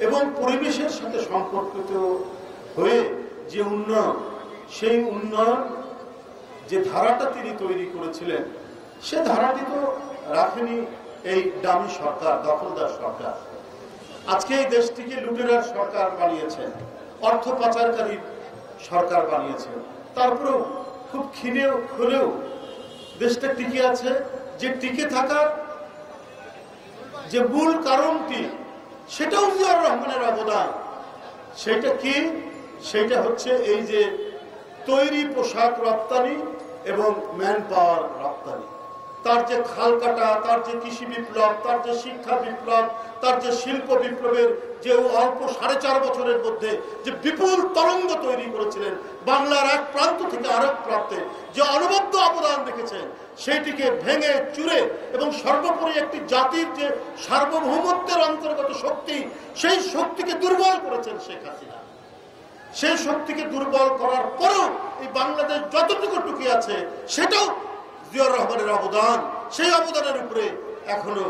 এবং পরিবেশের সাথে সম্পর্কিত হয়ে যে উন্নয়ন, সেই উন্নয়ন যে ধারাটা তিনি তৈরি করেছিলেন, সে ধারাটি তো রাখেনি এই দামি সরকার, দখলদার সরকার। আজকে এই দেশটিকে লুটেরার সরকার বানিয়েছেন, অর্থ পাচারকারী সরকার বানিয়েছেন। তারপরেও খুব ক্ষীণেও হলেও দেশটা টিকে আছে। যে টিকে থাকার যে মূল কারণটি, সেটাও জিয়াউর রহমানের অবদান। সেটা কি? সেটা হচ্ছে এই যে তৈরি পোশাক রপ্তানি এবং ম্যান পাওয়ার রপ্তানি। তার যে খাল কাটা, তার যে কৃষি বিপ্লব, তার যে শিক্ষা বিপ্লব, তার যে শিল্প বিপ্লবের যে অল্প 4.5 বছরের মধ্যে যে বিপুল তরঙ্গ তৈরি করেছিলেন, বাংলার এক প্রান্ত থেকে আরেক প্রান্তে যে অনবদ্য অবদান রেখেছেন, সেইটিকে ভেঙে চুরে এবং সর্বোপরি একটি জাতির যে সার্বভৌমত্বের অন্তর্গত শক্তি, সেই শক্তিকে দুর্বল করেছেন শেখ হাসিনা। সেই শক্তিকে দুর্বল করার পরেও এই বাংলাদেশ যতটুকু টুকি আছে, সেটাও জিয়াউর রহমানের অবদান। সেই অবদানের উপরে এখনো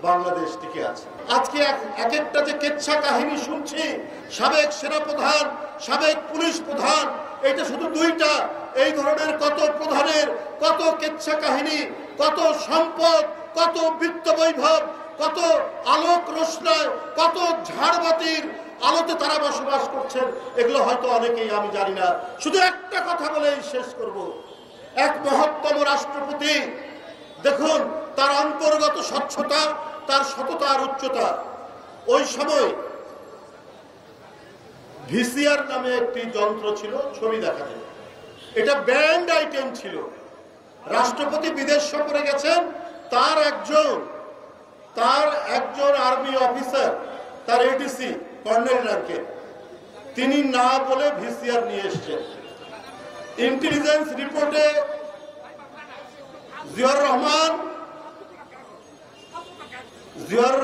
বাংলাদেশ টিকে আছে। আজকে এক একটা যে কেচ্ছা কাহিনী শুনছি, সাবেক সেনাপ্রধান, সাবেক পুলিশ প্রধান, এটা শুধু দুইটা। এই ধরনের কত প্রধানের কত কেচ্ছা কাহিনী, কত সম্পদ, কত বৃত্ত বৈভব, কত আলোক রোশনায়, কত ঝাড়বাতির আলোতে তারা বসবাস করছেন, এগুলো হয়তো অনেকেই আমি জানি না। শুধু একটা কথা বলেই শেষ করব। এক মহত্তম রাষ্ট্রপতি, দেখুন তার অন্তর্গত স্বচ্ছতা, তার সততার উচ্চতা। ওই সময় ভিসিআর নামে একটি যন্ত্র ছিল, ছবি দেখা যায়, এটা ব্যান্ড আইটেম ছিল। রাষ্ট্রপতি বিদেশ সফরে গেছেন, তার একজন আর্মি অফিসার, তার এডিসি কর্নেল র্যাঙ্কের, তিনি না বলে ভিসিআর নিয়ে এসছেন। ইন্টেলিজেন্স রিপোর্টে জিয়াউর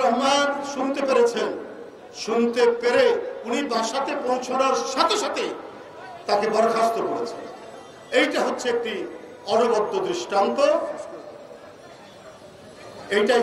রহমান শুনতে পেরেছেন। শুনতে পেরে উনি বাসাতে পৌঁছানোর সাথে সাথে তাকে বরখাস্ত করেছেন। এইটা হচ্ছে একটি অনবদ্য দৃষ্টান্ত। এইটাই